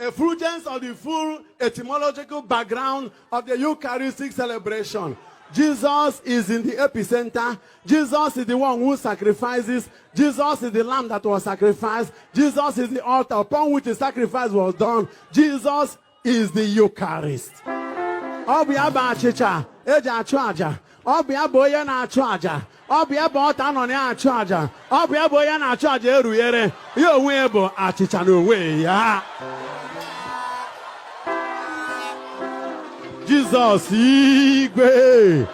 effulgence of the full etymological background of the Eucharistic celebration. Jesus is in the epicenter. Jesus is the one who sacrifices. Jesus is the lamb that was sacrificed. Jesus is the altar upon which the sacrifice was done. Jesus is the Eucharist. Obiaba achicha, eja achụ aja. Obiaba onye na-achụ aja. Obiaba ọta nọ na-achụ aja. Obiaba onye na-achụ aja eruyere. Ya onwe bụ achicha n'onwe ya. Jesus igwe.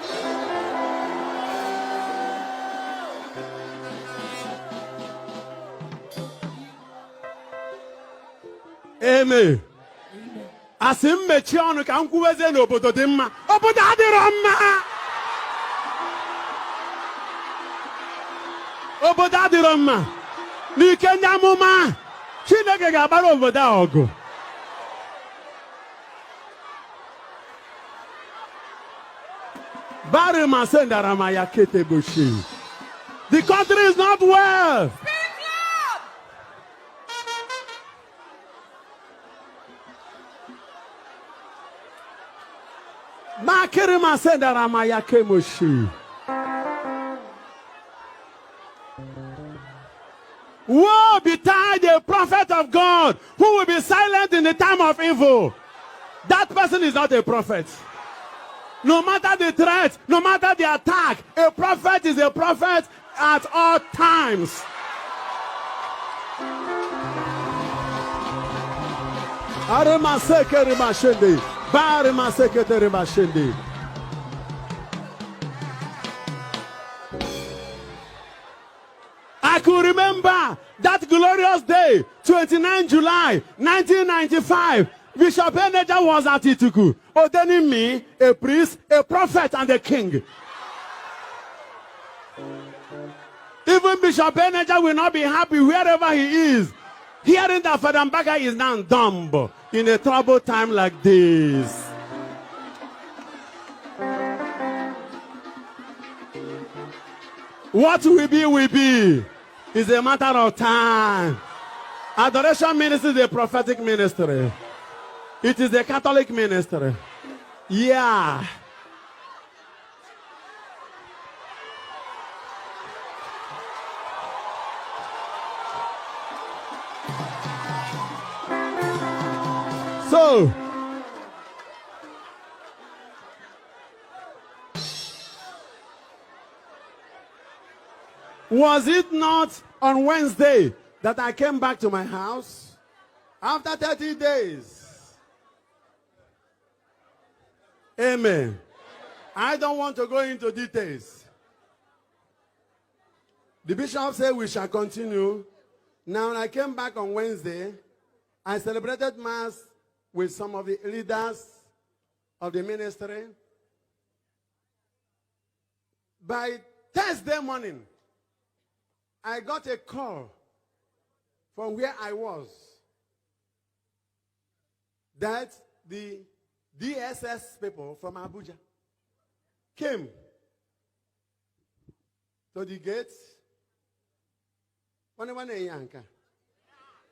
Amen. Asị mmechi ọnụ ka m kwuweze n'obodo dị mma. Obodo adịrọ mma. Obodo adịrọ mma. N'ike ndị amụma, Chineke ga-agbara obodo a ọgụ. The country is not well. Woe betide a prophet of God who will be silent in the time of evil. That person is not a prophet. No matter the threat, no matter the attack, a prophet is a prophet at all times. I could remember that glorious day, 29 July 1995. Bishop Eneja was at Ituku, ordaining me a priest, a prophet, and a king. Even Bishop Eneja will not be happy wherever he is, hearing that Father Mbaka is now dumb in a troubled time like this. What will be is a matter of time. Adoration ministry is a prophetic ministry. It is a Catholic ministry. Yeah. So, was it not on Wednesday that I came back to my house after 30 days? Amen. I don't want to go into details. The bishop said we shall continue. Now, when I came back on Wednesday, I celebrated Mass with some of the leaders of the ministry. By Thursday morning, I got a call from where I was that the DSS people from Abuja came to the gate,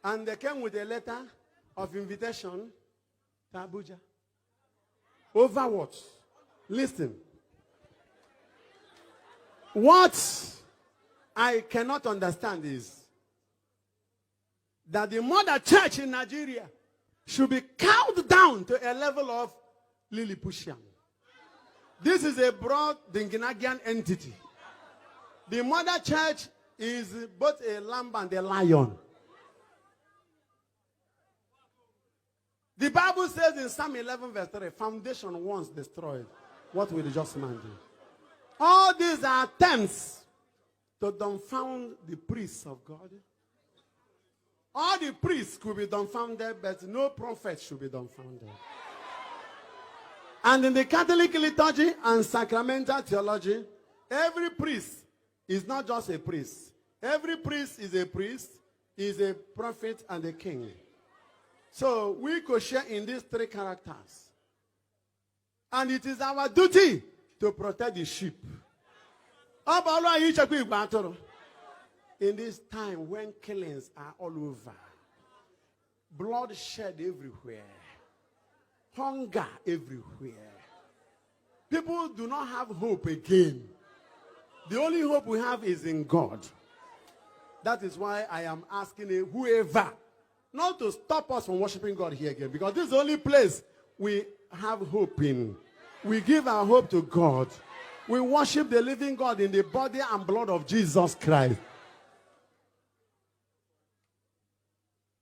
and they came with a letter of invitation to Abuja. Over what? Listen. What I cannot understand is that the mother church in Nigeria should be cowed down to a level of Lilliputian. This is a broad Dinginagian entity. The mother church is both a lamb and a lion. The Bible says in Psalm 11 verse 3, foundation once destroyed, what will the just man do? All these are attempts to dumbfound the priests of God. All the priests could be dumbfounded, but no prophet should be dumbfounded. And in the Catholic liturgy and sacramental theology, every priest is not just a priest. Every priest, is a prophet, and a king. So we could share in these three characters. And it is our duty to protect the sheep. In this time when killings are all over, bloodshed everywhere, hunger everywhere. People do not have hope again. The only hope we have is in God. That is why I am asking whoever not to stop us from worshiping God here again, because this is the only place we have hope in. We give our hope to God. We worship the living God in the body and blood of Jesus Christ.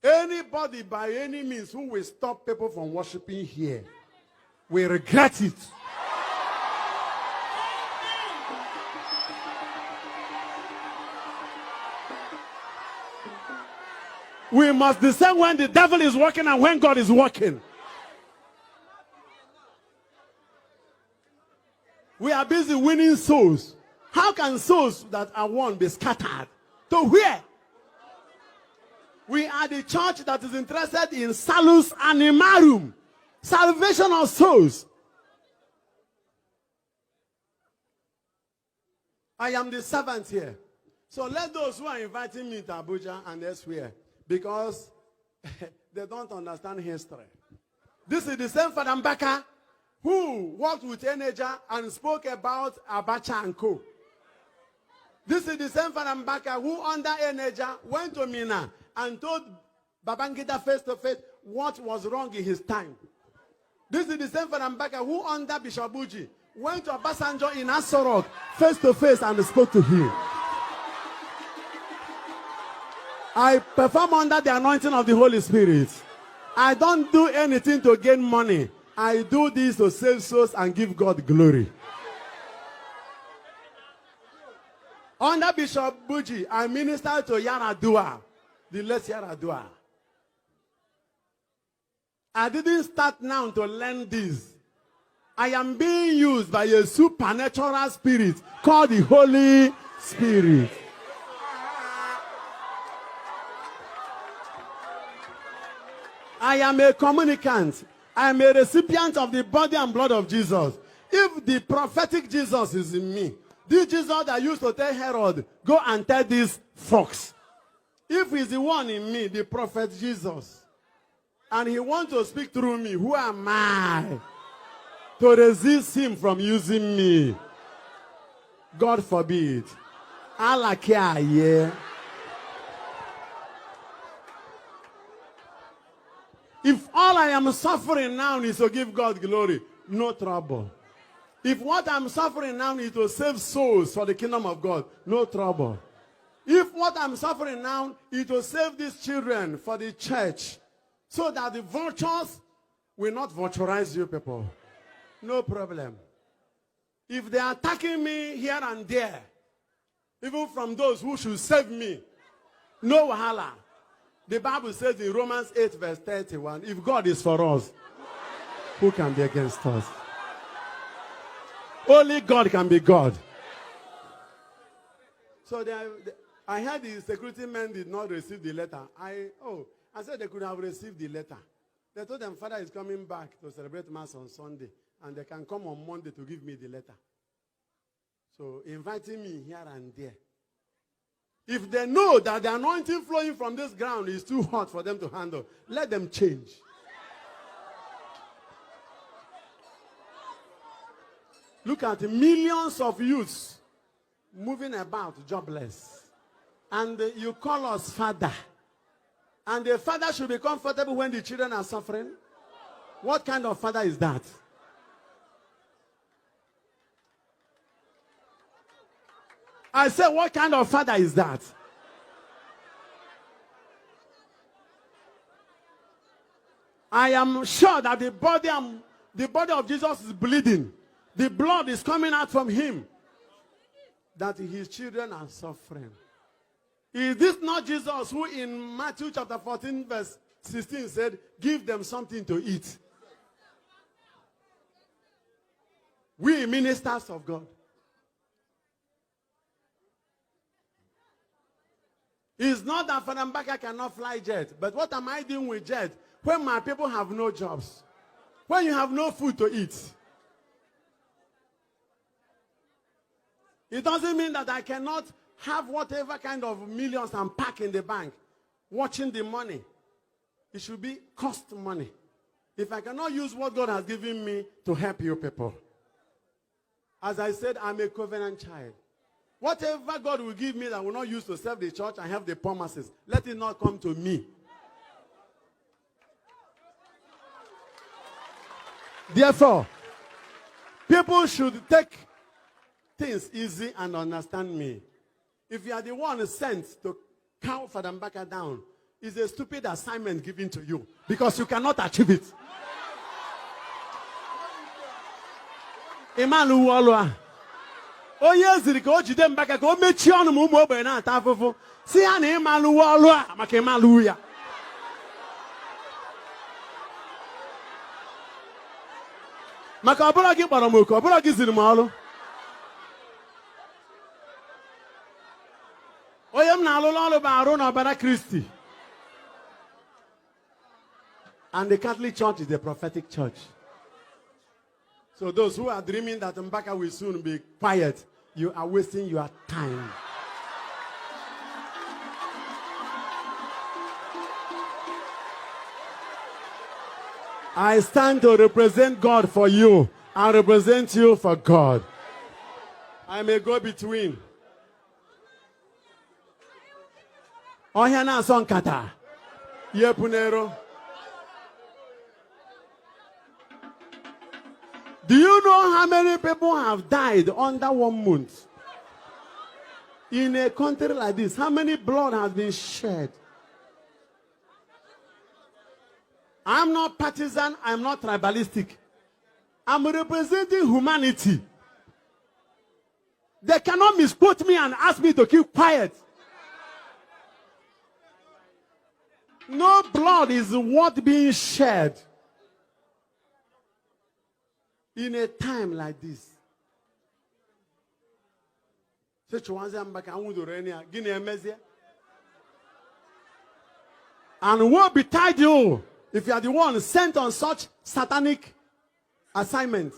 Anybody by any means who will stop people from worshiping here will regret it. We must discern when the devil is working and when God is working. We are busy winning souls. How can souls that are won be scattered? To where? We are the church that is interested in salus animarum, salvation of souls. I am the servant here. So let those who are inviting me to Abuja and elsewhere, because they don't understand history. This is the same Father Mbaka who worked with Eneja and spoke about Abacha and Co. This is the same Father Mbaka who under Eneja went to Mina and told Babangida face to face what was wrong in his time. This is the same Father Mbaka who under Bishop Buji went to Obasanjo in Asorok face to face and spoke to him. I perform under the anointing of the Holy Spirit. I don't do anything to gain money. I do this to save souls and give God glory. Under Bishop Buji, I ministered to Yaradua, the late Yaradua. I didn't start now to learn this. I am being used by a supernatural spirit called the Holy Spirit. I am a communicant. I am a recipient of the body and blood of Jesus. If the prophetic Jesus is in me, this Jesus that used to tell Herod, go and tell this fox. If he's the one in me, the prophet Jesus, and he wants to speak through me, who am I to resist him from using me? God forbid. Allah care, yeah. If all I am suffering now is to give God glory, no trouble. If what I'm suffering now is to save souls for the kingdom of God, no trouble. If what I'm suffering now is to save these children for the church, so that the vultures will not vulturize you people, no problem. If they are attacking me here and there, even from those who should save me, no wahala. The Bible says in Romans 8 verse 31, if God is for us, who can be against us? Only God can be God. So I heard the security men did not receive the letter. I said they could have received the letter. They told them, Father is coming back to celebrate Mass on Sunday, and they can come on Monday to give me the letter. So inviting me here and there. If they know that the anointing flowing from this ground is too hot for them to handle, let them change. Look at millions of youths moving about jobless. And you call us father. And the father should be comfortable when the children are suffering. What kind of father is that? I said, what kind of father is that? I am sure that the body of Jesus is bleeding. The blood is coming out from him. That his children are suffering. Is this not Jesus who in Matthew chapter 14 verse 16 said, give them something to eat? We ministers of God. It's not that Father Mbaka cannot fly jet, but what am I doing with jet when my people have no jobs? When you have no food to eat? It doesn't mean that I cannot have whatever kind of millions and pack in the bank, watching the money. it should be cost money. If I cannot use what God has given me to help you people, as I said, I'm a covenant child. Whatever God will give me that I will not use to serve the church and help the poor masses, let it not come to me. Therefore, people should take things easy and understand me. If you are the one sent to cow Father Mbaka down, it's a stupid assignment given to you because you cannot achieve it. Emmanuel Walwa. Oh yes, Riko Jide Mbaka go mechi onu mu mo be na ata afofo. Si ya na Emmanuel Walwa maka Emmanuel ya. Maka obura gi kpọrọ m oku, obura gi ziri m ọrụ. Onye m na-alụlụ ọrụ bụ arụ n'ọbara Kristi. And the Catholic Church is the prophetic church. So those who are dreaming that Mbaka will soon be quiet, you are wasting your time. I stand to represent God for you. I represent you for God. I may go between. Ohiana son kata. Yepunero. Do you know how many people have died under 1 month? In a country like this, how many blood has been shed? I'm not partisan, I'm not tribalistic. I'm representing humanity. They cannot misquote me and ask me to keep quiet. No blood is worth being shed in a time like this. And woe betide you if you are the one sent on such satanic assignment.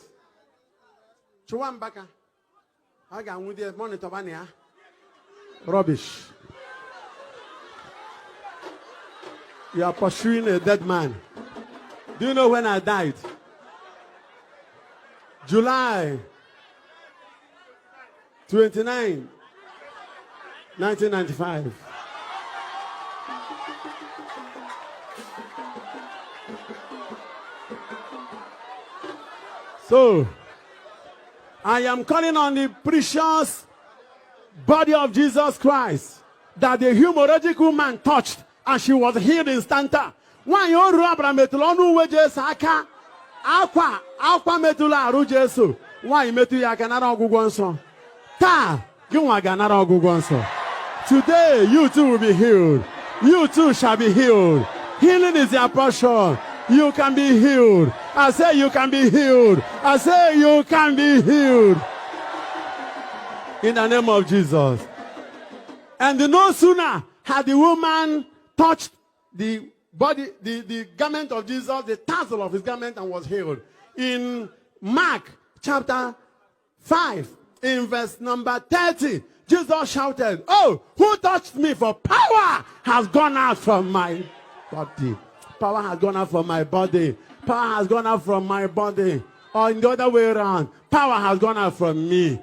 Rubbish. You are pursuing a dead man. Do you know when I died? July 29, 1995. So, I am calling on the precious body of Jesus Christ that the hemorrhagic woman touched and she was healed instanta. When you rubber metulonu wages aka aqua metula aru Jesu. Why metu ya ganara ogugonso? Ta ginwa ganara ogugonso. Today you too will be healed. You too shall be healed. Healing is your portion. You can be healed. I say you can be healed. I say you can be healed. In the name of Jesus. And no sooner had the woman touched the body, the garment of Jesus, the tassel of his garment, and was healed. In Mark chapter 5, in verse number 30, Jesus shouted, "Oh, who touched me? For power has gone out from my body." Power has gone out from my body. Power has gone out from my body. Or in the other way around, power has gone out from me.